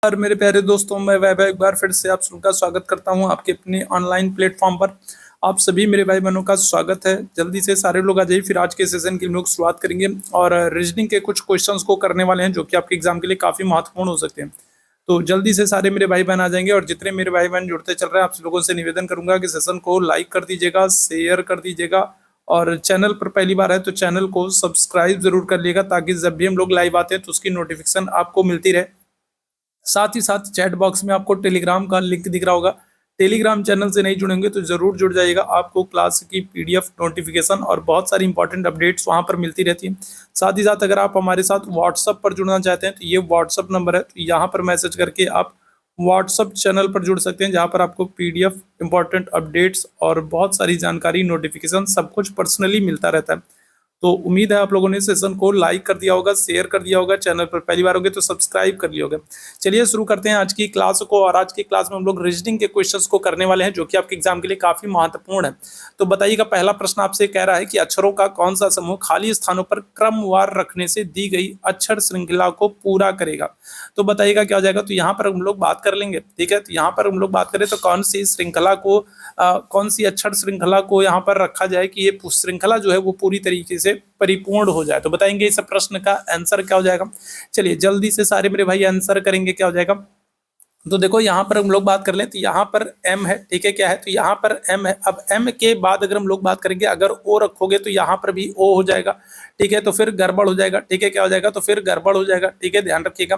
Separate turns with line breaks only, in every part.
और मेरे प्यारे दोस्तों, मैं वैभव एक बार फिर से आप सबका स्वागत करता हूं आपके अपने ऑनलाइन प्लेटफॉर्म पर। आप सभी मेरे भाई बहनों का स्वागत है। जल्दी से सारे लोग आ जाइए, फिर आज के सेशन की हम लोग शुरुआत करेंगे और रीजनिंग के कुछ क्वेश्चंस को करने वाले हैं जो कि आपके एग्जाम के लिए काफ़ी महत्वपूर्ण हो सकते हैं। तो जल्दी से सारे मेरे भाई बहन आ जाएंगे और जितने मेरे भाई बहन जुड़ते चल रहे हैं, आप लोगों से निवेदन करूंगा कि सेशन को लाइक कर दीजिएगा, शेयर कर दीजिएगा और चैनल पर पहली बार है तो चैनल को सब्सक्राइब जरूर कर लीजिएगा ताकि जब भी हम लोग लाइव आते हैं तो उसकी नोटिफिकेशन आपको मिलती रहे। साथ ही साथ चैट बॉक्स में आपको टेलीग्राम का लिंक दिख रहा होगा। टेलीग्राम चैनल से नहीं जुड़ेंगे तो जरूर जुड़ जाइएगा, आपको क्लास की पीडीएफ नोटिफिकेशन और बहुत सारी इंपॉर्टेंट अपडेट्स वहां पर मिलती रहती हैं। साथ ही साथ अगर आप हमारे साथ व्हाट्सएप पर जुड़ना चाहते हैं तो ये व्हाट्सएप नंबर है, तो यहाँ पर मैसेज करके आप व्हाट्सएप चैनल पर जुड़ सकते हैं, जहाँ पर आपको पीडीएफ इंपॉर्टेंट अपडेट्स और बहुत सारी जानकारी नोटिफिकेशन सब कुछ पर्सनली मिलता रहता है। तो उम्मीद है आप लोगों ने सेशन को लाइक कर दिया होगा, शेयर कर दिया होगा, चैनल पर पहली बार होगे तो सब्सक्राइब कर लिया होगा। चलिए शुरू करते हैं आज की क्लास को। और आज की क्लास में हम लोग रीजनिंग के क्वेश्चंस को करने वाले हैं जो कि आपके एग्जाम के लिए काफी महत्वपूर्ण है। तो बताइएगा, पहला प्रश्न आपसे कह रहा है कि अक्षरों का कौन सा समूह खाली स्थानों पर क्रमवार रखने से दी गई अक्षर श्रृंखला को पूरा करेगा। तो बताइएगा क्या हो जाएगा। तो यहाँ पर हम लोग बात कर लेंगे, ठीक है। तो यहाँ पर हम लोग बात करें तो कौन सी श्रृंखला को कौन सी अक्षर श्रृंखला को यहाँ पर रखा जाए कि ये श्रृंखला जो है वो पूरी तरीके से परिपूर्ण हो जाए। तो बताएंगे इस प्रश्न का आंसर क्या हो जाएगा। चलिए जल्दी से सारे मेरे भाई आंसर करेंगे क्या हो जाएगा। तो देखो यहाँ पर हम लोग बात कर लें तो यहाँ पर m है, ठीक है। क्या है तो यहाँ पर m है। अब m के बाद अगर हम लोग बात करेंगे, अगर o रखोगे तो यहाँ पर भी o हो जाएगा, ठीक है। तो फिर गड़बड़ हो जाएगा, ठीक है। क्या हो जाएगा तो फिर गड़बड़ हो जाएगा, ठीक है, ध्यान रखिएगा,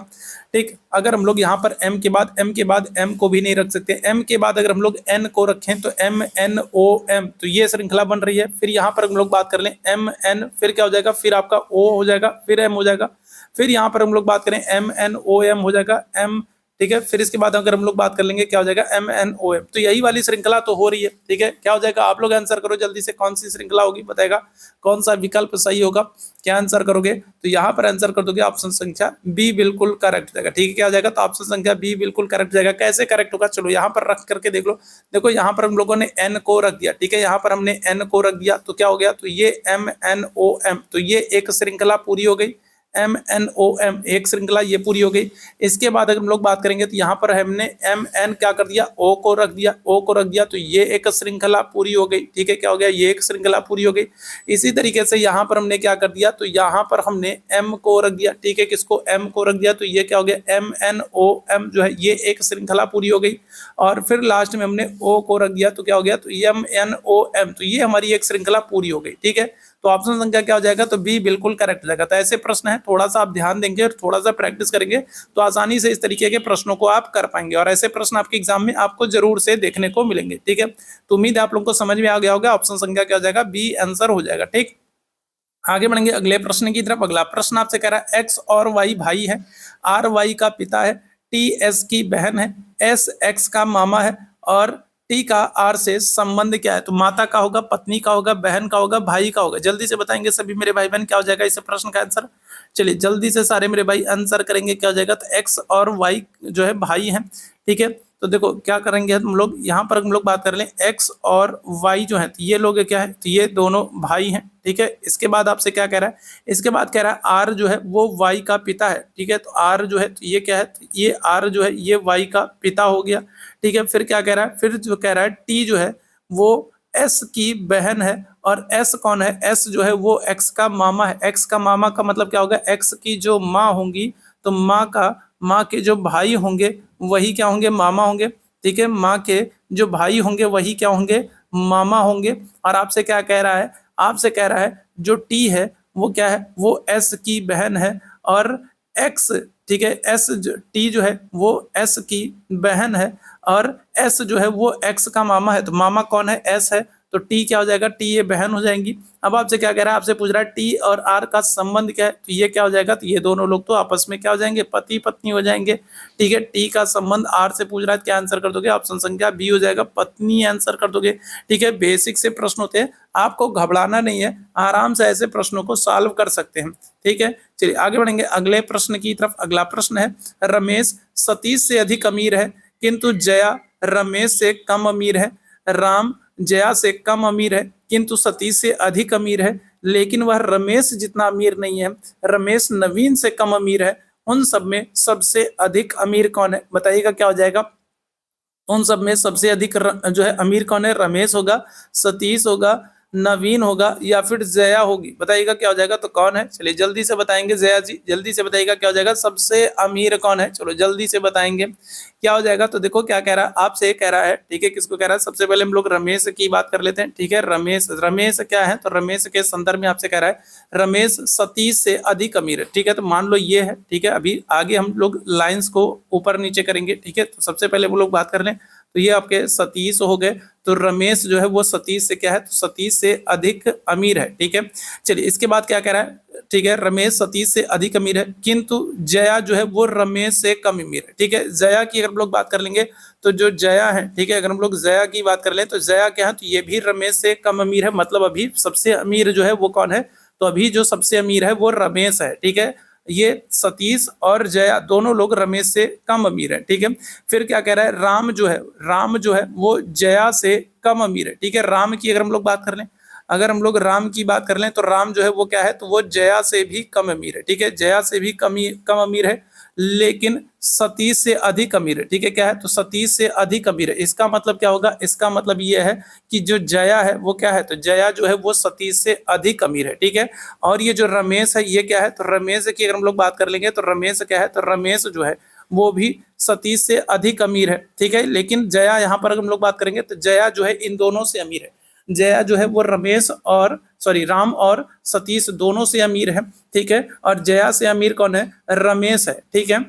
ठीक। अगर हम लोग यहाँ पर m के बाद m को भी नहीं रख सकते। m के बाद अगर हम लोग n को रखें तो m n o m, तो ये श्रृंखला बन रही है। फिर यहाँ पर हम लोग बात कर लें m n, फिर क्या हो जाएगा, फिर आपका o हो जाएगा, फिर m हो जाएगा। फिर यहाँ पर हम लोग बात करें m n o m हो जाएगा m, ठीक है। फिर इसके बाद अगर हम लोग बात कर लेंगे क्या हो जाएगा m n o m, तो यही वाली श्रृंखला तो हो रही है, ठीक है। क्या हो जाएगा, आप लोग आंसर करो जल्दी से, कौन सी श्रृंखला होगी, बताएगा कौन सा विकल्प सही होगा। क्या आंसर करोगे तो यहाँ पर आंसर कर दोगे ऑप्शन संख्या बी बिल्कुल करेक्ट जाएगा, ठीक है। क्या हो जाएगा तो ऑप्शन संख्या बी बिल्कुल करेक्ट जाएगा। कैसे करेक्ट होगा, चलो यहाँ पर रख करके देख लो। देखो यहाँ पर हम लोगों ने n को रख दिया, ठीक है। यहाँ पर हमने n को रख दिया तो क्या हो गया, तो ये m n o m, तो ये एक श्रृंखला पूरी हो गई। एम एन ओ एम एक श्रृंखला ये पूरी हो गई। इसके बाद अगर हम लोग बात करेंगे तो यहाँ पर हमने एम एन क्या कर दिया, ओ को रख दिया, ओ को रख दिया, तो ये एक श्रृंखला पूरी हो गई, ठीक है। क्या हो गया, ये एक श्रृंखला पूरी हो गई। इसी तरीके से यहाँ पर हमने क्या कर दिया, तो यहाँ पर हमने एम को रख दिया, ठीक है। किसको, एम को रख दिया, तो ये क्या हो गया, एम एन ओ एम जो है ये एक श्रृंखला पूरी हो गई। और फिर लास्ट में हमने ओ को रख दिया तो क्या हो गया, तो एम एन ओ एम, तो ये हमारी एक श्रृंखला पूरी हो गई, ठीक है। तो ऑप्शन संख्या क्या हो जाएगा, तो बी बिल्कुल करेक्ट हो जाएगा। तो ऐसे प्रश्न है, थोड़ा सा आप ध्यान देंगे और थोड़ा सा प्रैक्टिस करेंगे तो आसानी से इस तरीके के प्रश्नों को आप कर पाएंगे। और ऐसे प्रश्न आपके एग्जाम में आपको जरूर से देखने को मिलेंगे, ठीक है। तो उम्मीद है आप लोगों को समझ में आ गया होगा। ऑप्शन संख्या क्या हो जाएगा, बी आंसर हो जाएगा, ठीक। आगे बढ़ेंगे अगले प्रश्न की तरफ। अगला प्रश्न आपसे कह रहा है एक्स और वाई भाई है, आर वाई का पिता है, टी एस की बहन है, एस एक्स का मामा है और टी का आर से संबंध क्या है। तो माता का होगा, पत्नी का होगा, बहन का होगा, भाई का होगा। जल्दी से बताएंगे सभी मेरे भाई बहन क्या हो जाएगा इस प्रश्न का आंसर। चलिए जल्दी से सारे मेरे भाई आंसर करेंगे क्या हो जाएगा। तो एक्स और वाई जो है भाई हैं, ठीक है। तो देखो क्या करेंगे हम लोग, यहाँ पर हम लोग बात कर लें एक्स और वाई जो है, तो ये लोग क्या है, तो ये दोनों भाई हैं, ठीक है। इसके बाद आपसे क्या कह रहा है, इसके बाद कह रहा है आर जो है वो वाई का पिता है, ठीक है। तो आर जो है तो ये क्या है, तो ये आर जो है ये वाई का पिता हो गया, ठीक है। फिर क्या कह रहा है, फिर जो कह रहा है टी जो है वो एस की बहन है और एस कौन है, एस जो है वो एक्स का मामा है। एक्स का मामा का मतलब क्या होगा, एक्स की जो माँ होंगी तो माँ के जो भाई होंगे वही क्या होंगे, मामा होंगे, ठीक है। माँ के जो भाई होंगे वही क्या होंगे, मामा होंगे। और आपसे क्या कह रहा है, आपसे कह रहा है जो टी है वो क्या है, वो एस की बहन है और एक्स, ठीक है, एस टी जो है वो एस की बहन है और एस जो है वो एक्स का मामा है। तो मामा कौन है, एस है, तो टी क्या हो जाएगा, टी ये बहन हो जाएंगी। अब आपसे क्या कह रहा है, आपसे पूछ रहा है टी और आर का संबंध क्या है, तो ये क्या हो जाएगा, तो ये दोनों लोग तो आपस में क्या हो जाएंगे, पति पत्नी हो जाएंगे, ठीक है। टी का संबंध आर से पूछ रहा है, क्या आंसर कर दोगे, ऑप्शन संख्या बी हो जाएगा, पत्नी आंसर कर दोगे, ठीक है। बेसिक से प्रश्न होते हैं, आपको घबराना नहीं है, आराम से ऐसे प्रश्नों को सॉल्व कर सकते हैं, ठीक है। चलिए आगे बढ़ेंगे अगले प्रश्न की तरफ। अगला प्रश्न है रमेश सतीश से अधिक अमीर है किंतु जया रमेश से कम अमीर है, राम जया से कम अमीर है किंतु सतीश से अधिक अमीर है, लेकिन वह रमेश जितना अमीर नहीं है। रमेश नवीन से कम अमीर है उन सब में सबसे अधिक अमीर कौन है? बताइएगा क्या हो जाएगा? उन सब में सबसे अधिक जो है अमीर कौन है? रमेश होगा, सतीश होगा, नवीन होगा या फिर जया होगी? बताइएगा क्या हो जाएगा? तो कौन है? चलिए जल्दी से बताएंगे जया जी, जल्दी से बताइएगा क्या हो जाएगा? सबसे अमीर कौन है? चलो जल्दी से बताएंगे क्या हो जाएगा। तो देखो क्या कह रहा है, आपसे कह रहा है, ठीक है, किसको कह रहा है? सबसे पहले हम लोग रमेश की बात कर लेते हैं, ठीक है। रमेश, रमेश क्या है? तो रमेश के संदर्भ में आपसे कह रहा है रमेश सतीश से अधिक अमीर है, ठीक है। तो मान लो ये है, ठीक है। अभी आगे हम लोग लाइंस को ऊपर नीचे करेंगे, ठीक है। तो सबसे पहले वो लोग बात कर लें, तो ये आपके सतीश हो गए। तो रमेश जो है वो सतीश से क्या है? तो सतीश से अधिक अमीर है, ठीक है। चलिए इसके बाद क्या कह रहा है, ठीक है, रमेश सतीश से अधिक अमीर है, किंतु जया जो है वो रमेश से कम अमीर है, ठीक है। जया की अगर हम लोग बात कर लेंगे तो जो जया है, ठीक है, अगर हम लोग जया की बात कर लें तो जया क्या है? तो ये भी रमेश से कम अमीर है। मतलब अभी सबसे अमीर जो है वो कौन है? तो अभी जो सबसे अमीर है वो रमेश है, ठीक है। ये सतीश और जया दोनों लोग रमेश से कम अमीर है, ठीक है। फिर क्या कह रहा है, राम जो है वो जया से कम अमीर है, ठीक है। राम की अगर हम लोग बात कर लें, अगर हम लोग राम की बात कर लें तो राम जो है वो क्या है? तो वो जया से भी कम अमीर है, ठीक है। जया से भी कम अमीर है, लेकिन सतीश से अधिक अमीर है, ठीक है। क्या है? तो सतीश से अधिक अमीर है। इसका मतलब क्या होगा? इसका मतलब ये है कि जो जया है वो क्या है? तो जया जो है वो सतीश से अधिक अमीर है, ठीक है। और ये जो रमेश है ये क्या है? तो रमेश की अगर हम लोग बात कर लेंगे तो रमेश क्या है? तो रमेश जो है वो भी सतीश से अधिक अमीर है, ठीक है। लेकिन जया यहाँ पर अगर हम लोग बात करेंगे तो जया जो है इन दोनों से अमीर है। जया जो है वो राम और सतीश दोनों से अमीर है, ठीक है। और जया से अमीर कौन है? रमेश है, ठीक है।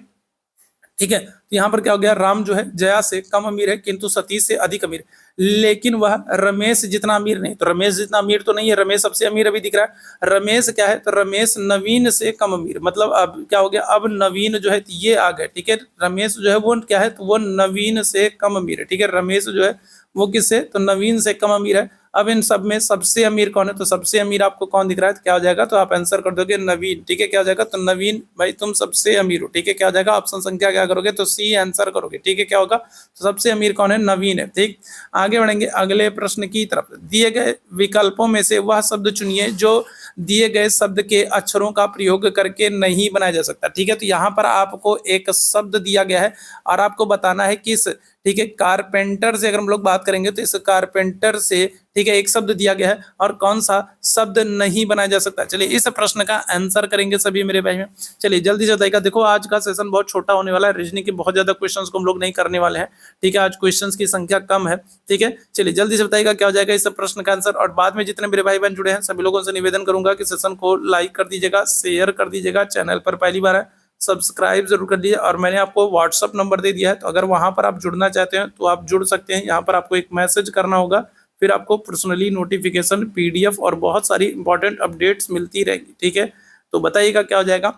ठीक है, तो यहाँ पर क्या हो गया? राम जो है जया से कम अमीर है, किंतु सतीश से अधिक अमीर, लेकिन वह रमेश जितना अमीर नहीं। तो रमेश जितना अमीर तो नहीं है, रमेश सबसे अमीर अभी दिख रहा है। रमेश क्या है? तो रमेश नवीन से कम अमीर। मतलब अब क्या हो गया? अब नवीन जो है ये आ गए, ठीक है। रमेश जो है वो क्या है? तो वो नवीन से कम अमीर है, ठीक है। रमेश जो है वो किससे? तो नवीन से कम अमीर है। अब इन सब में सबसे अमीर कौन है? तो सबसे अमीर आपको कौन दिख रहा है? तो क्या हो जाएगा? तो आप आंसर कर दोगे नवीन, ठीक है। क्या हो जाएगा? तो नवीन भाई तुम सबसे अमीर हो, ठीक है। क्या हो जाएगा? ऑप्शन संख्या क्या करोगे? तो सी आंसर करोगे, ठीक है। क्या होगा? तो सबसे अमीर कौन है? नवीन है, ठीक। आगे बढ़ेंगे अगले प्रश्न की तरफ। दिए गए विकल्पों में से वह शब्द चुनिए जो दिए गए शब्द के अक्षरों का प्रयोग करके नहीं बनाया जा सकता, ठीक है। तो यहाँ पर आपको एक शब्द दिया गया है और आपको बताना है किस, ठीक है। कारपेंटर से अगर हम लोग बात करेंगे तो इस कारपेंटर से, ठीक है, एक शब्द दिया गया है और कौन सा शब्द नहीं बनाया जा सकता। चलिए इस प्रश्न का आंसर करेंगे सभी मेरे भाई में। चलिए जल्दी से बताइएगा। देखो आज का सेशन बहुत छोटा होने वाला है, रीजनिंग के बहुत ज्यादा क्वेश्चंस को हम लोग नहीं करने वाले हैं, ठीक है। आज क्वेश्चंस की संख्या कम है, ठीक है। चलिए जल्दी से बताइएगा क्या हो जाएगा इस प्रश्न का आंसर। और बाद में जितने मेरे भाई बहन जुड़े हैं सभी लोगों से निवेदन करूंगा कि सेशन को लाइक कर दीजिएगा, शेयर कर दीजिएगा, चैनल पर पहली बार है सब्सक्राइब जरूर कर लीजिए। और मैंने आपको व्हाट्सअप नंबर दे दिया है, तो अगर वहां पर आप जुड़ना चाहते हैं तो आप जुड़ सकते हैं। यहाँ पर आपको एक मैसेज करना होगा, फिर आपको पर्सनली नोटिफिकेशन, पीडीएफ और बहुत सारी इंपॉर्टेंट अपडेट्स मिलती रहेगी, ठीक है। तो बताइएगा क्या हो जाएगा।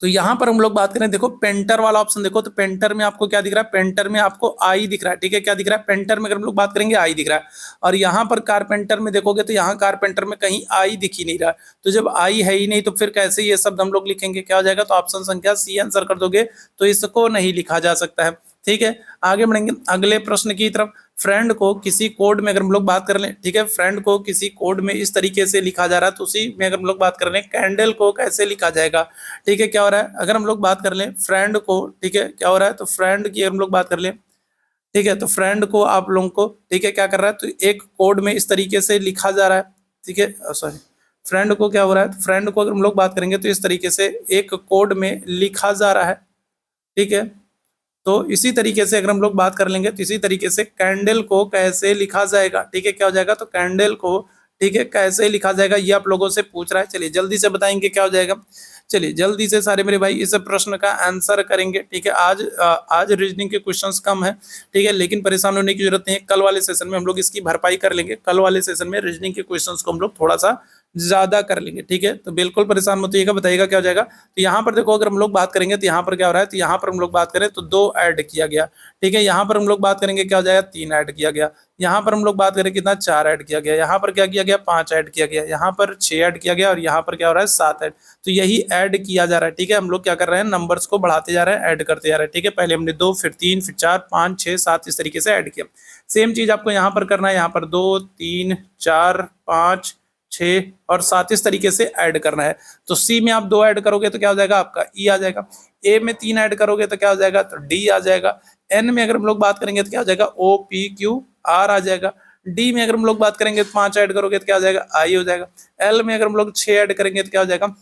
तो यहाँ पर हम लोग बात करें, देखो पेंटर वाला ऑप्शन देखो, तो पेंटर में आपको क्या दिख रहा है? पेंटर में आपको आई दिख रहा है, ठीक है। क्या दिख रहा है? पेंटर में अगर हम लोग बात करेंगे आई दिख रहा है। और यहाँ पर कारपेंटर में देखोगे तो यहाँ कारपेंटर में कहीं आई दिख ही नहीं रहा। तो जब आई है ही नहीं तो फिर कैसे ये शब्द हम लोग लिखेंगे? क्या हो जाएगा? तो ऑप्शन संख्या सी आंसर कर दोगे तो इसको नहीं लिखा जा सकता है, ठीक है। आगे बढ़ेंगे अगले प्रश्न की तरफ। फ्रेंड को किसी कोड में अगर हम लोग बात कर लें, ठीक है, फ्रेंड को किसी कोड में इस तरीके से लिखा जा रहा है, तो उसी में अगर हम लोग बात कर लें कैंडल को कैसे लिखा जाएगा, ठीक है। क्या हो रहा है? अगर हम लोग बात कर लें फ्रेंड को, ठीक है, क्या हो रहा है? तो फ्रेंड की अगर हम लोग बात कर लें, ठीक है, तो फ्रेंड को आप लोगों को, ठीक है, क्या कर रहा है? तो एक कोड में इस तरीके से लिखा जा रहा है, ठीक है। सॉरी, फ्रेंड को क्या हो रहा है? तो फ्रेंड को अगर हम लोग बात करेंगे तो इस तरीके से एक कोड में लिखा जा रहा है, ठीक है। तो इसी तरीके से अगर हम लोग बात कर लेंगे तो इसी तरीके से कैंडल को कैसे लिखा जाएगा, ठीक है। क्या हो जाएगा? तो कैंडल को, ठीक है, कैसे लिखा जाएगा ये आप लोगों से पूछ रहा है। चलिए जल्दी से बताएंगे क्या हो जाएगा। चलिए जल्दी से सारे मेरे भाई इस प्रश्न का आंसर करेंगे, ठीक है। आज रीजनिंग के क्वेश्चंस कम है, ठीक है, लेकिन परेशान होने की जरूरत नहीं है। कल वाले सेशन में हम लोग इसकी भरपाई कर लेंगे। कल वाले सेशन में रीजनिंग के क्वेश्चंस को हम लोग थोड़ा सा ज्यादा कर लेंगे, ठीक है। तो बिल्कुल परेशान मत होइएगा, बताइएगा क्या हो जाएगा। तो यहाँ पर देखो अगर हम लोग बात करेंगे तो यहाँ पर क्या हो रहा है? तो यहाँ पर हम लोग बात करें तो 2 ऐड किया गया, ठीक है। यहाँ पर हम लोग बात करेंगे क्या हो जाएगा? 3 ऐड किया गया। यहाँ पर हम लोग बात करें कितना? 4 ऐड किया गया। यहाँ पर क्या किया गया? 5 ऐड किया गया। यहाँ पर 6 ऐड किया गया और यहाँ पर क्या हो रहा है? 7 ऐड। तो यही ऐड किया जा रहा है, ठीक है। हम लोग क्या कर रहे हैं? नंबर्स को बढ़ाते जा रहे हैं, ऐड करते जा रहे हैं, ठीक है। पहले हमने 2, फिर 3, फिर 4, 5, 6, 7 इस तरीके से ऐड किया। सेम चीज आपको यहाँ पर करना है। यहाँ पर 2, 3, 4, 5, 6 और 7 इस तरीके से ऐड करना है। तो सी में आप 2 ऐड करोगे तो क्या हो जाएगा आपका ई आ जाएगा। ए में 3 ऐड करोगे तो क्या हो जाएगा तो डी आ जाएगा। एन में अगर हम लोग बात करेंगे तो क्या हो जाएगा ओ पी क्यू आर आ जाएगा। डी में अगर हम लोग बात करेंगे तो 5 ऐड करोगे तो क्या हो जाएगा आई हो जाएगा। एल में अगर हम लोग 6 ऐड करेंगे तो क्या हो जाएगा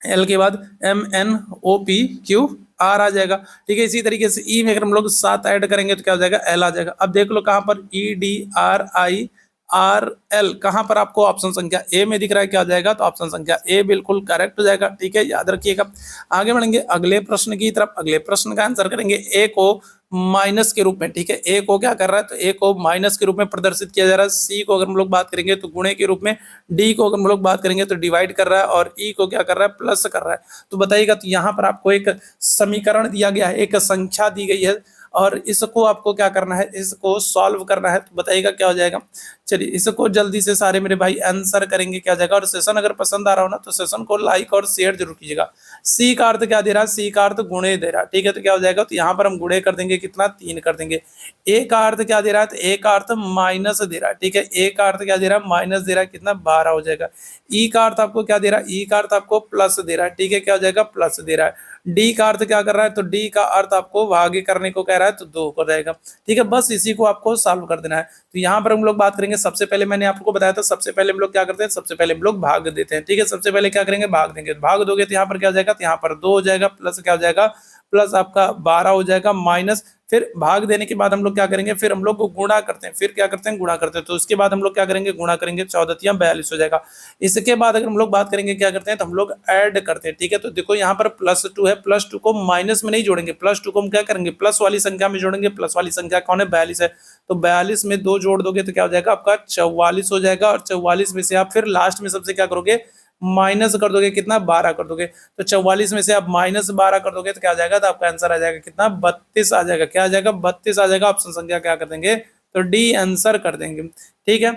एल के बाद M N O P Q R आ जाएगा। ठीक है, इसी तरीके से ई में अगर हम लोग 7 ऐड करेंगे तो क्या हो जाएगा एल आ जाएगा। अब देख लो कहाँ पर E D R I R L कहाँ पर आपको ऑप्शन संख्या ए में दिख रहा है, क्या हो जाएगा तो ऑप्शन संख्या ए बिल्कुल करेक्ट हो जाएगा। ठीक है, याद रखिएगा। आगे बढ़ेंगे अगले प्रश्न की तरफ। अगले प्रश्न का आंसर करेंगे ए को माइनस के रूप में। ठीक है, ए को क्या कर रहा है तो ए को माइनस के रूप में प्रदर्शित किया जा रहा है। सी को अगर हम लोग बात करेंगे तो गुणे के रूप में, डी को अगर हम लोग बात करेंगे तो डिवाइड कर रहा है और ई को क्या कर रहा है प्लस कर रहा है। तो बताइएगा तो यहाँ पर आपको एक समीकरण दिया गया है, एक संख्या दी गई है और इसको आपको क्या करना है, इसको सॉल्व करना है। तो बताइएगा क्या हो जाएगा। चलिए इसको जल्दी से सारे मेरे भाई आंसर करेंगे क्या हो जाएगा। और सेशन अगर पसंद आ रहा हो ना तो सेशन को लाइक और शेयर जरूर कीजिएगा। सी का अर्थ क्या दे रहा है, सी का अर्थ गुणे दे रहा है। ठीक है, तो क्या हो जाएगा तो यहाँ पर हम गुणे कर देंगे कितना 3 कर देंगे। ए का अर्थ क्या दे रहा है तो ए का अर्थ माइनस दे रहा है। ठीक है, ए का अर्थ क्या दे रहा है माइनस दे रहा है, कितना 12 हो जाएगा। ई का अर्थ आपको क्या दे रहा है, ई का अर्थ आपको प्लस दे रहा है। ठीक है, क्या हो जाएगा प्लस दे रहा है। डी का अर्थ क्या कर रहा है तो डी का अर्थ आपको भागे करने को कह रहा है तो 2 हो जाएगा। ठीक है, बस इसी को आपको सॉल्व कर देना है। तो यहाँ पर हम लोग बात करेंगे, सबसे पहले मैंने आपको बताया था, सबसे पहले हम लोग क्या करते हैं, सबसे पहले हम लोग भाग देते हैं। ठीक है, सबसे पहले क्या करेंगे भाग देंगे। भाग दोगे तो यहाँ पर क्या हो जाएगा तो यहाँ पर 2 हो जाएगा, प्लस क्या हो जाएगा प्लस आपका 12 हो जाएगा, माइनस फिर भाग देने के बाद हम लोग क्या करेंगे, फिर हम लोग को गुणा करते हैं। फिर क्या करते हैं गुणा करते हैं। तो उसके बाद हम लोग क्या करेंगे गुणा करेंगे, 14 या 42 हो जाएगा। इसके बाद अगर हम लोग बात करेंगे क्या करते हैं तो हम लोग ऐड करते हैं। ठीक है, तो देखो यहाँ पर +2 है, +2 को माइनस में नहीं जोड़ेंगे, +2 को हम क्या करेंगे प्लस वाली संख्या में जोड़ेंगे। प्लस वाली संख्या कौन है 42 है, तो 42 में 2 जोड़ दोगे तो क्या हो जाएगा आपका 44 हो जाएगा। और 44 में से आप फिर लास्ट में सबसे क्या करोगे माइनस कर दोगे, कितना 12 कर दोगे। तो 44 में से आप -12 कर दोगे तो क्या आ जाएगा तो आपका आंसर आ जाएगा कितना 32 आ जाएगा। क्या आ जाएगा 32 आ जाएगा। ऑप्शन संख्या क्या कर देंगे तो डी आंसर कर देंगे। ठीक है,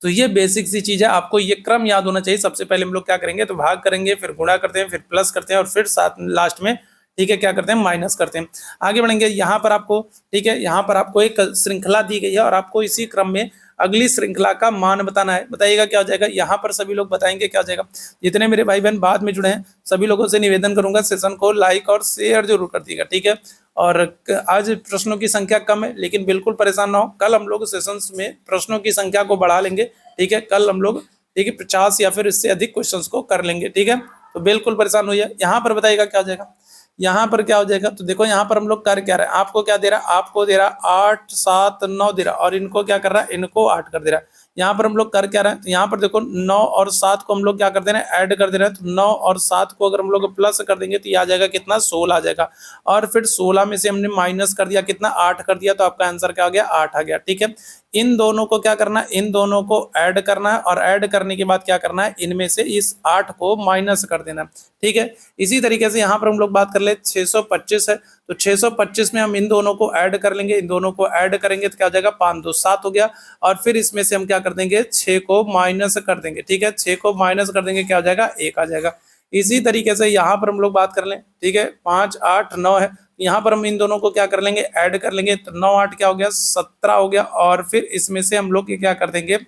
तो ये बेसिक सी चीज है, आपको ये क्रम याद होना चाहिए। सबसे पहले हम लोग क्या करेंगे तो भाग करेंगे, फिर गुणा करते हैं, फिर प्लस करते हैं और फिर साथ लास्ट में ठीक है क्या करते हैं माइनस करते हैं। आगे बढ़ेंगे यहाँ पर आपको ठीक है, यहाँ पर आपको एक श्रृंखला दी गई है और आपको इसी क्रम में अगली श्रृंखला का मान बताना है। बताइएगा क्या हो जाएगा। यहाँ पर सभी लोग बताएंगे क्या हो जाएगा। जितने मेरे भाई बहन बाद में जुड़े हैं सभी लोगों से निवेदन करूंगा सेशन को लाइक और शेयर जरूर कर दीजिएगा। ठीक है, और आज प्रश्नों की संख्या कम है लेकिन बिल्कुल परेशान ना हो, कल हम लोग सेशंस में प्रश्नों की संख्या को बढ़ा लेंगे। ठीक है, कल हम लोग ठीक है 50 या फिर इससे अधिक क्वेश्चंस को कर लेंगे। ठीक है, तो बिल्कुल परेशान होइए। यहाँ पर बताइएगा क्या हो जाएगा। यहाँ पर क्या हो जाएगा तो देखो यहाँ पर हम लोग कर क्या रहे हैं, आपको क्या दे रहा है, आपको दे रहा है 8 7 9 दे रहा है और इनको क्या कर रहा है इनको 8 कर दे रहा है। यहाँ पर हम लोग कर क्या रहे हैं तो यहाँ पर देखो 9 और 7 को हम लोग क्या कर दे रहे हैं ऐड कर दे रहे हैं। तो 9 और 7 को अगर हम लोग प्लस कर देंगे तो ये आ जाएगा कितना 16 आ जाएगा। और फिर 16 में से हमने माइनस कर दिया कितना 8 कर दिया, तो आपका आंसर क्या हो गया 8 आ गया। ठीक है, इन दोनों को क्या करना है, इन दोनों को ऐड करना है और ऐड करने के बाद क्या करना है इनमें से इस 8 को माइनस कर देना। ठीक है, इसी तरीके से यहाँ पर हम लोग बात कर ले 625 है तो 625 में हम इन दोनों को ऐड कर लेंगे, इन दोनों को ऐड करेंगे तो क्या हो जाएगा 5 2 7 हो गया। और फिर इसमें से हम क्या कर देंगे 6 को माइनस कर देंगे। ठीक है, 6 को माइनस कर देंगे क्या हो जाएगा 1 आ जाएगा। इसी तरीके से यहाँ पर हम लोग बात कर लें। ठीक है, 5 8 9 है, यहाँ पर हम इन दोनों को क्या कर लेंगे ऐड कर लेंगे। तो 9 8 क्या हो गया 17 हो गया। और फिर इसमें से हम लोग क्या कर देंगे,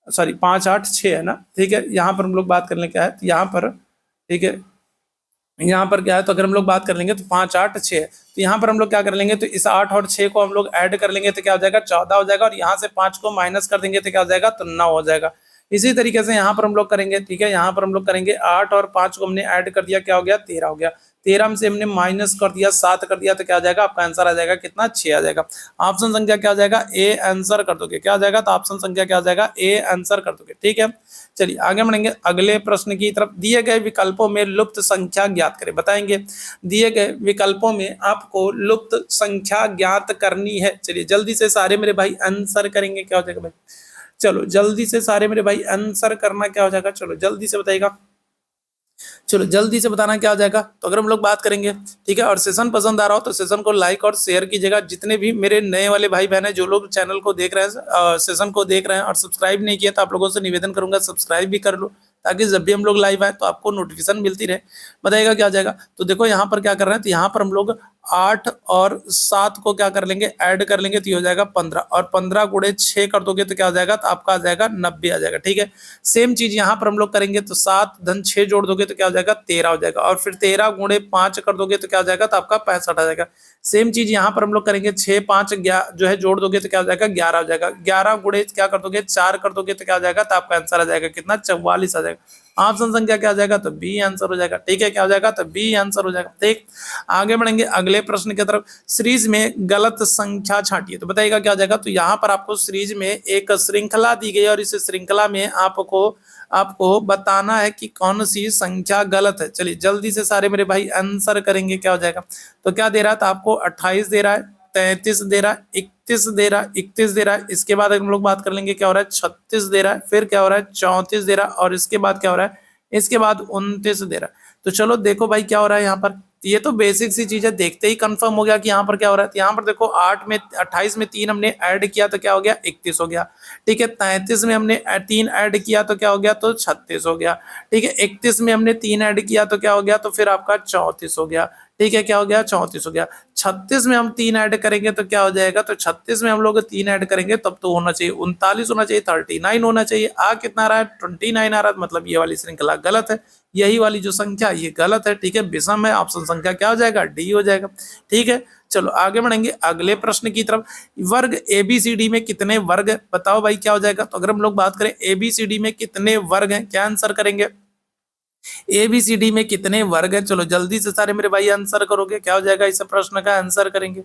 सॉरी 5 8 6 है ना। ठीक है, यहाँ पर हम लोग बात कर लें क्या है तो यहाँ पर ठीक है, यहाँ पर क्या है तो अगर हम लोग बात कर लेंगे तो 5 8 6 है, तो यहाँ पर हम लोग क्या कर लेंगे तो इस 8 और 6 को हम लोग ऐड कर लेंगे तो क्या हो जाएगा 14 हो जाएगा। और यहाँ से 5 को माइनस कर देंगे तो क्या हो जाएगा तो 9 हो जाएगा। इसी तरीके से यहाँ पर हम लोग करेंगे। ठीक है, यहाँ पर हम लोग करेंगे 8 और 5 को हमने ऐड कर दिया क्या हो गया 13 हो गया। 13 में से हमने माइनस कर दिया 7 कर दिया तो क्या आ जाएगा आपका आंसर आ जाएगा कितना 6 आ जाएगा। ऑप्शन संख्या क्या आ जाएगा ए आंसर कर दोगे, क्या आ जाएगा तो ऑप्शन संख्या क्या आ जाएगा ए आंसर कर दोगे। ठीक है, चलिए आगे बढ़ेंगे अगले प्रश्न की तरफ। दिए गए विकल्पों में लुप्त संख्या ज्ञात करें। बताएंगे दिए गए विकल्पों में आपको लुप्त संख्या ज्ञात करनी है। चलिए जल्दी से सारे मेरे भाई आंसर करेंगे, क्या हो जाएगा भाई, चलो जल्दी से सारे मेरे भाई आंसर करना क्या हो जाएगा, चलो जल्दी से बताइएगा, चलो जल्दी से बताना क्या हो जाएगा। तो अगर हम लोग बात करेंगे ठीक है, और सेशन पसंद आ रहा हो तो सेशन को लाइक और शेयर कीजिएगा। जितने भी मेरे नए वाले भाई बहन हैं जो लोग चैनल को देख रहे हैं सेशन को देख रहे हैं और सब्सक्राइब नहीं किया तो आप लोगों से निवेदन करूंगा सब्सक्राइब भी कर लो ताकि जब भी हम लोग लाइव आए तो आपको नोटिफिकेशन मिलती रहे। बताइएगा क्या आ जाएगा। तो देखो यहाँ पर क्या कर रहे हैं, तो यहाँ पर हम लोग 8 और 7 को क्या कर लेंगे, ऐड कर लेंगे, तो ये हो जाएगा 15, और 15 गुणे 6 कर दोगे तो क्या हो जाएगा, तो आपका आ जाएगा 90 आ जाएगा। ठीक है, सेम चीज यहाँ पर हम लोग करेंगे, तो 7 धन 6 जोड़ दोगे तो क्या हो जाएगा, 13 हो जाएगा, और फिर 13 गुणे 5 कर दोगे तो क्या हो जाएगा, तो आपका 65 आ जाएगा। सेम चीज यहाँ पर हम लोग करेंगे, 6 5 जो है जोड़ दोगे तो क्या हो जाएगा, 11 हो जाएगा। 11 गुणे क्या कर दोगे, 4 कर दोगे तो क्या हो जाएगा, तो आपका आंसर आ जाएगा कितना, 44 आ जाएगा। ऑप्शन संख्या क्या आ जाएगा, तो बी आंसर हो जाएगा। ठीक है, क्या हो जाएगा, तो बी आंसर हो जाएगा। ठीक, आगे बढ़ेंगे अगले प्रश्न की तरफ। सीरीज में गलत संख्या छांटिए, तो बताइएगा क्या हो जाएगा। तो यहाँ पर आपको सीरीज में एक श्रृंखला दी गई और इस श्रृंखला में आपको बताना है कि कौन सी संख्या गलत है। चलिए जल्दी से सारे मेरे भाई आंसर करेंगे, क्या हो जाएगा। तो क्या दे रहा है, तो आपको 28 दे रहा है, 33 दे रहा है, 31 दे रहा है, 31 दे रहा है। इसके बाद हम लोग बात कर लेंगे, क्या हो रहा है, 36 दे रहा है, फिर क्या हो रहा है, 34 दे रहा है, और इसके बाद क्या हो रहा है, इसके बाद 29 दे रहा है। तो चलो देखो भाई क्या हो रहा है यहाँ पर। ये तो बेसिक सी चीज है, देखते ही कंफर्म हो गया कि यहाँ पर क्या हो रहा है। तो यहाँ पर देखो 28 में 3 हमने ऐड किया तो क्या हो गया, 31 हो गया। ठीक है, 33 में हमने 3 ऐड किया तो क्या हो गया, तो 36 हो गया। ठीक है, 31 में हमने 3 ऐड किया तो क्या हो गया, तो फिर आपका 34 हो गया। ठीक है, क्या हो गया, 34 हो गया। 36 में हम 3 ऐड करेंगे तो क्या हो जाएगा, तो 36 में हम लोग 3 ऐड करेंगे तब तो होना चाहिए 39 होना चाहिए, 39 होना चाहिए। आ कितना आ रहा है, 29 आ रहा है, मतलब ये वाली श्रृंखला गलत है। यही वाली जो संख्या ये गलत है। ठीक है, विषम है, ऑप्शन संख्या क्या हो जाएगा, डी हो जाएगा। ठीक है, चलो आगे बढ़ेंगे अगले प्रश्न की तरफ। वर्ग एबीसीडी में कितने वर्ग है, बताओ भाई क्या हो जाएगा। तो अगर हम लोग बात करें एबीसीडी में कितने वर्ग हैं, क्या आंसर करेंगे, एबीसीडी में कितने वर्ग है। चलो जल्दी से सारे मेरे भाई आंसर करोगे, क्या हो जाएगा, इस प्रश्न का आंसर करेंगे।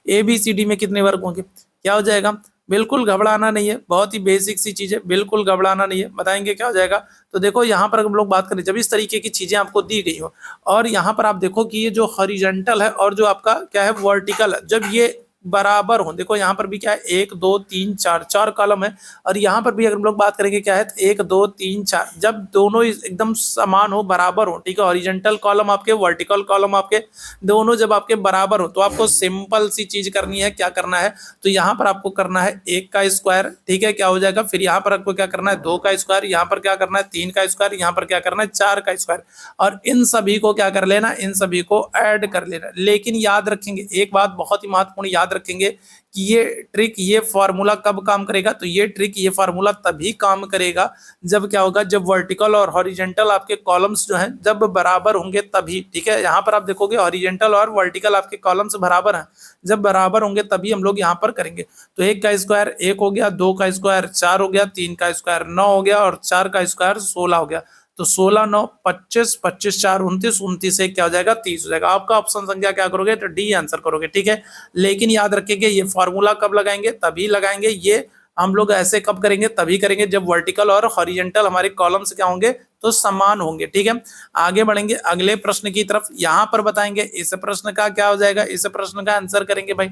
एबीसीडी में कितने वर्ग होंगे, क्या हो जाएगा। बिल्कुल घबराना नहीं है, बहुत ही बेसिक सी चीज है, बिल्कुल घबराना नहीं है, बताएंगे क्या हो जाएगा। तो देखो यहाँ पर हम लोग बात करें, जब इस तरीके की चीजें आपको दी गई हो और यहाँ पर आप देखो कि ये जो हॉरिजॉन्टल है और जो आपका क्या है वर्टिकल है, जब ये बराबर हो, देखो यहाँ पर भी क्या है, 1 2 3 4 4 कॉलम है, और यहाँ पर भी अगर हम लोग बात करेंगे क्या है, 1 2 3 4, जब दोनों एकदम समान हो, बराबर हो। ठीक है, हॉरिजॉन्टल कॉलम आपके, वर्टिकल कॉलम आपके, दोनों जब आपके बराबर हो तो आपको सिंपल सी चीज करनी है, क्या करना है, तो यहाँ पर आपको करना है 1 का स्क्वायर। ठीक है, क्या हो जाएगा, फिर यहाँ पर आपको क्या करना है, 2 का स्क्वायर, यहाँ पर क्या करना है, 3 का स्क्वायर, यहाँ पर क्या करना है, 4 का स्क्वायर, और इन सभी को क्या कर लेना, इन सभी को ऐड कर लेना। लेकिन याद रखेंगे एक बात बहुत ही महत्वपूर्ण, याद रखेंगे कि ये ट्रिक, ये फॉर्मूला कब काम करेगा, तो ये ट्रिक, ये फॉर्मूला तभी काम करेगा जब क्या होगा, जब वर्टिकल और हॉरिजॉन्टल आपके कॉलम्स जो हैं जब बराबर होंगे तभी। ठीक है, यहाँ पर आप देखोगे हॉरिजॉन्टल और वर्टिकल आपके कॉलम्स बराबर हैं, जब बराबर होंगे तभी हम लोग यहाँ पर करेंगे। तो 1 का स्क्वायर 1 हो गया, 2 का स्क्वायर 4 हो गया, 3 का स्क्वायर 9 हो गया, और 4 का स्क्वायर 16 हो गया। तो 16 9 25, 25 4 29, 29 से क्या हो जाएगा, 30 हो जाएगा। आपका ऑप्शन संख्या क्या करोगे, तो डी आंसर करोगे। ठीक है, लेकिन याद रखेंगे ये फॉर्मूला कब लगाएंगे, तभी लगाएंगे। ये हम लोग ऐसे कब करेंगे, तभी करेंगे जब वर्टिकल और हॉरिजॉन्टल हमारे कॉलम्स क्या होंगे, तो समान होंगे। ठीक है, आगे बढ़ेंगे अगले प्रश्न की तरफ। यहाँ पर बताएंगे इस प्रश्न का क्या हो जाएगा, इस प्रश्न का आंसर करेंगे भाई।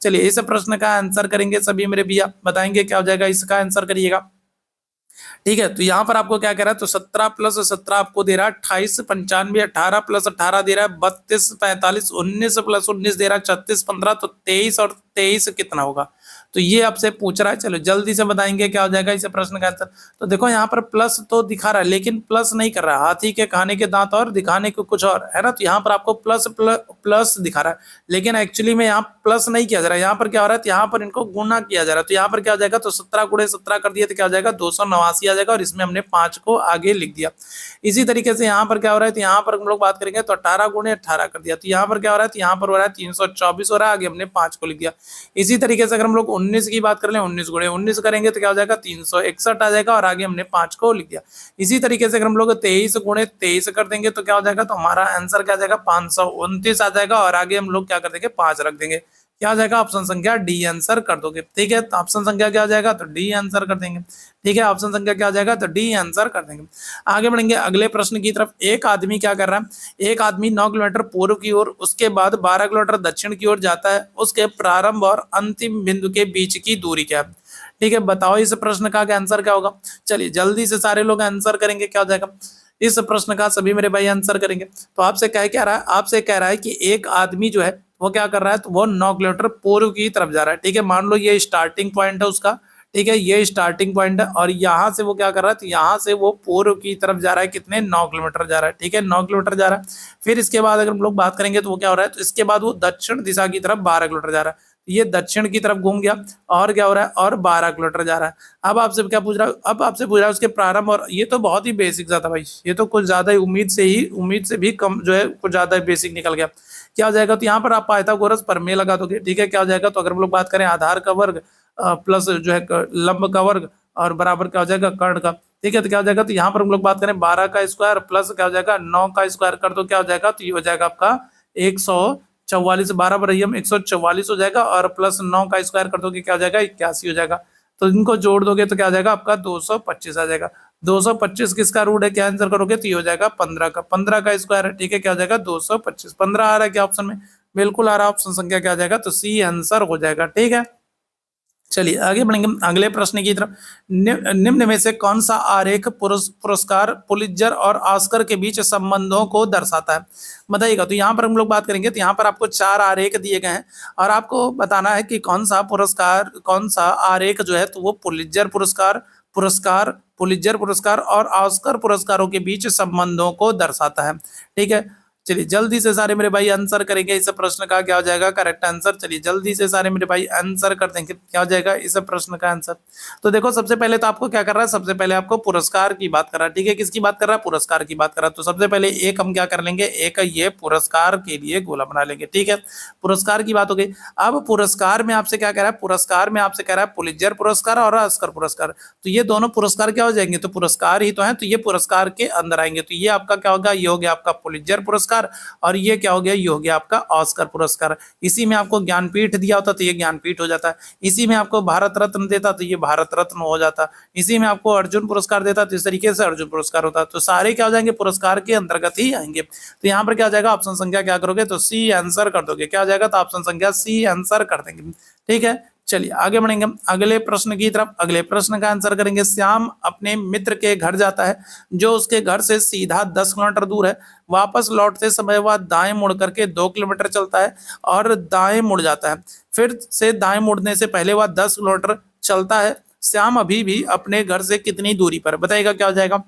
चलिए इस प्रश्न का आंसर करेंगे सभी मेरे भैया, बताएंगे क्या हो जाएगा, इसका आंसर करिएगा। ठीक है, तो यहाँ पर आपको क्या कह रहा है, तो 17 प्लस 17 आपको दे रहा है 28 95, 18 प्लस 18 दे रहा है 32 45, 19 प्लस 19 दे रहा है 36 15, तो 23 और 23 कितना होगा, तो ये आपसे पूछ रहा है। चलो जल्दी से बताएंगे क्या हो जाएगा इस प्रश्न का आंसर। तो देखो यहाँ पर प्लस तो दिखा रहा है, लेकिन प्लस नहीं कर रहा, हाथी के खाने के दांत और दिखाने को कुछ और है ना। तो यहाँ पर आपको प्लस प्लस दिखा रहा है, लेकिन एक्चुअली में यहाँ प्लस नहीं किया जा रहा है, यहाँ पर क्या हो रहा है, यहाँ पर इनको गुणा किया जा रहा है। तो यहाँ पर क्या हो जाएगा, तो 17 गुणे 17 कर दिया तो क्या हो जाएगा, 289 आ जाएगा, और इसमें हमने 5 को आगे लिख दिया। इसी तरीके से यहाँ पर क्या हो रहा है, तो यहाँ पर हम लोग बात करेंगे, तो 18 गुणे 18 कर दिया, तो यहाँ पर क्या हो रहा है, तो यहाँ पर हो रहा है 324 हो रहा है, आगे हमने 5 को लिख दिया। इसी तरीके से अगर हम लोग 19 की बात कर लें, 19 गुणे 19 करेंगे तो क्या हो जाएगा, 361 आ जाएगा, और आगे हमने 5 को लिख दिया। इसी तरीके से अगर हम लोग 23 गुणे 23 कर देंगे तो क्या हो जाएगा, तो हमारा आंसर क्या आ जाएगा, 529 आ जाएगा, और आगे हम लोग क्या कर देंगे, 5 रख देंगे। क्या आ जाएगा, ऑप्शन संख्या डी आंसर कर दोगे। ठीक है, तो ऑप्शन संख्या क्या आ जाएगा, तो डी आंसर कर देंगे। ठीक है, ऑप्शन संख्या क्या आ जाएगा, तो डी आंसर कर देंगे। आगे बढ़ेंगे अगले प्रश्न की तरफ। एक आदमी क्या कर रहा है, एक आदमी 9 किलोमीटर पूर्व की ओर, उसके बाद 12 किलोमीटर दक्षिण की ओर जाता है, उसके प्रारंभ और अंतिम बिंदु के बीच की दूरी क्या है। ठीक है, बताओ इस प्रश्न का आंसर क्या होगा। चलिए जल्दी से सारे लोग आंसर करेंगे, क्या हो जाएगा इस प्रश्न का, सभी मेरे भाई आंसर करेंगे। तो आपसे क्या रहा है, आपसे कह रहा है कि एक आदमी जो है वो क्या कर रहा है, तो वो 9 किलोमीटर पूर्व की तरफ जा रहा है। ठीक है, मान लो ये स्टार्टिंग पॉइंट है उसका। ठीक है, ये स्टार्टिंग पॉइंट है और यहाँ से वो क्या कर रहा है, तो यहाँ से वो पूर्व की तरफ जा रहा है, कितने 9 किलोमीटर जा रहा है। ठीक है, 9 किलोमीटर जा रहा है। फिर इसके बाद अगर हम लोग बात करेंगे तो वो क्या हो रहा है, तो इसके बाद वो दक्षिण दिशा की तरफ 12 किलोमीटर जा रहा है। ये दक्षिण की तरफ घूम गया और क्या हो रहा है, और 12 किलोमीटर जा रहा है। अब आपसे क्या पूछ रहा है, अब आपसे पूछ रहा है उसके प्रारंभ, और ये तो बहुत ही बेसिक सा था भाई, ये तो कुछ ज्यादा ही उम्मीद से भी कम जो है, कुछ ज्यादा बेसिक निकल गया। क्या हो जाएगा, तो यहाँ पर आप पाइथागोरस प्रमेय लगा दोगे। ठीक है, क्या हो जाएगा, तो अगर हम लोग बात करें आधार का वर्ग प्लस जो है लंब का वर्ग और बराबर क्या हो जाएगा कर्ण का। ठीक है, तो क्या हो जाएगा, तो यहाँ पर हम लोग बात करें 12 का स्क्वायर प्लस क्या हो जाएगा 9 का स्क्वायर कर दो, क्या हो जाएगा, तो ये हो जाएगा आपका 144, 12 पर हम 144 हो जाएगा और प्लस 9 का स्क्वायर कर दोगे क्या हो जाएगा 81 हो जाएगा। तो इनको जोड़ दोगे तो क्या हो जाएगा आपका 225 आ जाएगा। 225 किसका रूट है, क्या आंसर करोगे, तो ये हो जाएगा 15 का स्क्वायर है। ठीक है, क्या हो जाएगा 225, 15 आ रहा है क्या ऑप्शन में, बिल्कुल आ रहा है। ऑप्शन संख्या क्या आ जाएगा, तो सी आंसर हो जाएगा। ठीक है, चलिए आगे बढ़ेंगे अगले प्रश्न की तरफ। निम्न में से कौन सा आरेख पुरस्कार पुलित्जर और ऑस्कर के बीच संबंधों को दर्शाता है, बताइएगा। तो यहाँ पर हम लोग बात करेंगे, तो यहाँ पर आपको 4 आरेख दिए गए हैं और आपको बताना है कि कौन सा आरेख जो है, तो वो पुलित्जर पुरस्कार और ऑस्कर पुरस्कारों के बीच संबंधों को दर्शाता है। ठीक है, चलिए जल्दी से सारे मेरे भाई आंसर करेंगे इस प्रश्न का, क्या हो जाएगा करेक्ट आंसर। चलिए जल्दी से सारे मेरे भाई आंसर कर देंगे, क्या हो जाएगा इस प्रश्न का आंसर। तो देखो सबसे पहले तो आपको क्या कर रहा है, सबसे पहले आपको पुरस्कार की बात कर रहा है। ठीक है, किसकी बात कर रहा है, पुरस्कार की बात कर रहा है। तो सबसे पहले एक हम क्या कर लेंगे, एक ये पुरस्कार के लिए गोला बना लेंगे। ठीक है, पुरस्कार की बात हो गई। अब पुरस्कार में आपसे क्या कह रहा है, पुरस्कार में आपसे कह रहा है पुलित्जर पुरस्कार और ऑस्कर पुरस्कार। तो ये दोनों पुरस्कार क्या हो जाएंगे, तो पुरस्कार ही तो है, तो ये पुरस्कार के अंदर आएंगे। तो ये आपका क्या होगा, ये हो गया आपका पुलित्जर पुरस्कार और ये क्या हो गया, ये हो गया आपका ऑस्कर पुरस्कार। इसी में आपको ज्ञानपीठ दिया होता तो ये ज्ञानपीठ हो जाता, इसी में आपको भारत रत्न देता तो ये भारत रत्न हो जाता, इसी में आपको अर्जुन पुरस्कार देता तो इस तरीके से अर्जुन पुरस्कार होता। तो सारे क्या हो जाएंगे, पुरस्कार के अंतर्गत ही आएंगे। तो यहाँ पर क्या हो जाएगा, ऑप्शन संख्या क्या करोगे, तो सी आंसर कर दोगे, क्या हो जाएगा, तो ऑप्शन संख्या सी आंसर कर देंगे। ठीक है, चलिए आगे बढ़ेंगे अगले प्रश्न की तरफ। अगले प्रश्न का आंसर करेंगे। श्याम अपने मित्र के घर जाता है जो उसके घर से सीधा 10 किलोमीटर दूर है। वापस लौटते समय वह दाएं मुड़ करके 2 किलोमीटर चलता है और दाएं मुड़ जाता है। फिर से दाएं मुड़ने से पहले वह 10 किलोमीटर चलता है। श्याम अभी भी अपने घर से कितनी दूरी पर, बताइएगा क्या हो जाएगा।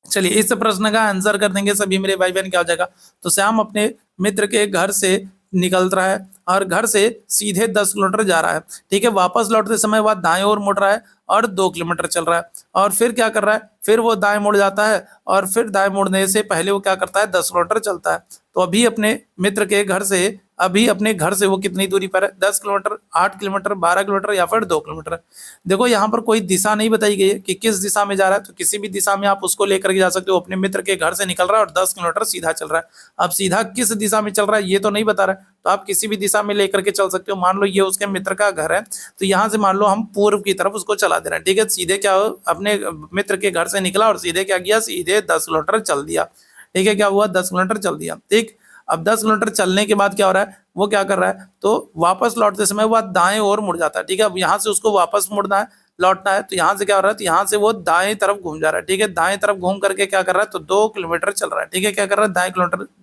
चलिए इस प्रश्न का आंसर कर देंगे सभी मेरे भाई बहन, क्या हो जाएगा, तो श्याम अपने मित्र के घर से निकल रहा है और घर से सीधे 10 किलोमीटर जा रहा है। ठीक है, वापस लौटते समय वह दाएं ओर मुड़ रहा है और 2 किलोमीटर चल रहा है और फिर क्या कर रहा है, फिर वो दाएं मुड़ जाता है और फिर दाएं मुड़ने से पहले वो क्या करता है 10 किलोमीटर चलता है। तो अभी अपने मित्र के घर से अपने घर से वो कितनी दूरी पर है, 10 किलोमीटर, 8 किलोमीटर, 12 किलोमीटर या फिर 2 किलोमीटर। देखो यहाँ पर कोई दिशा नहीं बताई गई है कि किस दिशा में जा रहा है, तो किसी भी दिशा में आप उसको लेकर के जा सकते हो। अपने मित्र के घर से निकल रहा है और 10 किलोमीटर सीधा चल रहा है। अब सीधा किस दिशा में चल रहा है ये तो नहीं बता रहा है, तो आप किसी भी दिशा में लेकर के चल सकते हो। मान लो ये उसके मित्र का घर है, तो यहाँ से मान लो हम पूर्व की तरफ उसको चला दे रहे हैं। ठीक है, सीधे क्या हो, अपने मित्र के घर से निकला और सीधे क्या किया, सीधे 10 किलोमीटर चल दिया। ठीक है, क्या हुआ, 10 किलोमीटर चल दिया। ठीक, अब 10 किलोमीटर चलने के बाद क्या हो रहा है, वो क्या कर रहा है, तो वापस लौटते समय वह दाएं ओर मुड़ जाता है। ठीक है, अब यहाँ से उसको वापस मुड़ना है, लौटना है, तो यहाँ से क्या हो रहा है, तो यहाँ से वो दाएं तरफ घूम जा रहा है। ठीक है, दाएं तरफ घूम करके क्या कर रहा है, तो 2 किलोमीटर चल रहा है। ठीक है, क्या कर रहा है,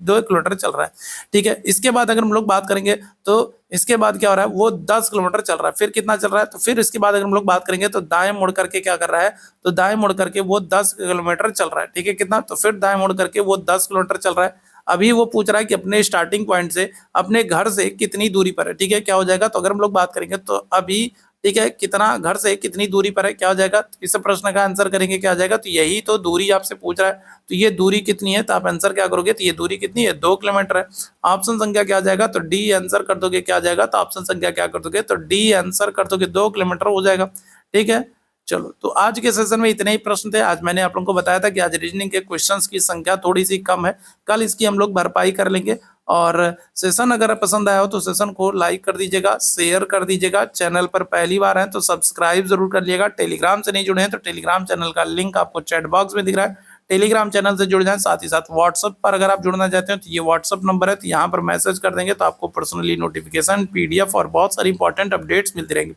2 किलोमीटर चल रहा है। ठीक है, इसके बाद अगर हम लोग बात करेंगे तो इसके बाद क्या हो रहा है, वो 10 किलोमीटर चल रहा है। फिर कितना चल रहा है, तो फिर इसके बाद अगर हम लोग बात करेंगे तो दाएं मुड़ करके क्या कर रहा है, तो दाएं मुड़ करके वो 10 किलोमीटर चल रहा है। ठीक है, कितना, तो फिर दाएं मुड़ करके वो 10 किलोमीटर चल रहा है। अभी वो पूछ रहा है कि अपने स्टार्टिंग पॉइंट से अपने घर से कितनी दूरी पर है। ठीक है, क्या हो जाएगा, तो अगर हम लोग बात करेंगे तो अभी ठीक है कितना घर से कितनी दूरी पर है, क्या हो जाएगा, तो इस प्रश्न का आंसर करेंगे, क्या हो जाएगा, तो यही तो दूरी आपसे पूछ रहा है। तो ये दूरी कितनी है, तो आप आंसर क्या करोगे, तो ये दूरी कितनी है, 2 किलोमीटर है। ऑप्शन संख्या क्या आ जाएगा, तो डी आंसर कर दोगे, क्या आ जाएगा, तो ऑप्शन संख्या क्या कर दोगे, तो डी आंसर कर दोगे, 2 किलोमीटर हो जाएगा। ठीक है, चलो तो आज के सेशन में इतने ही प्रश्न थे। आज मैंने आप लोगों को बताया था कि आज रीजनिंग के क्वेश्चंस की संख्या थोड़ी सी कम है, कल इसकी हम लोग भरपाई कर लेंगे। और सेशन अगर पसंद आया हो तो सेशन को लाइक कर दीजिएगा, शेयर कर दीजिएगा। चैनल पर पहली बार हैं तो सब्सक्राइब जरूर कर लिएगा। टेलीग्राम से नहीं जुड़े हैं तो टेलीग्राम चैनल का लिंक आपको चैट बॉक्स में दिख रहा है, टेलीग्राम चैनल से जुड़ जाएं। साथ ही साथ व्हाट्सएप पर अगर आप जुड़ना चाहते हैं तो ये व्हाट्सएप नंबर है, तो यहाँ पर मैसेज कर देंगे तो आपको पर्सनली नोटिफिकेशन, PDF और बहुत सारी इंपॉर्टेंट अपडेट्स मिलती रहेंगी।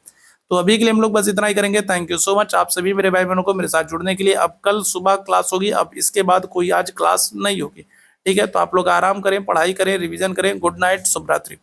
तो अभी के लिए हम लोग बस इतना ही करेंगे। थैंक यू सो मच आप सभी मेरे भाई बहनों को मेरे साथ जुड़ने के लिए। अब कल सुबह क्लास होगी, अब इसके बाद कोई आज क्लास नहीं होगी। ठीक है, तो आप लोग आराम करें, पढ़ाई करें, रिवीजन करें। गुड नाइट, शुभ रात्रि।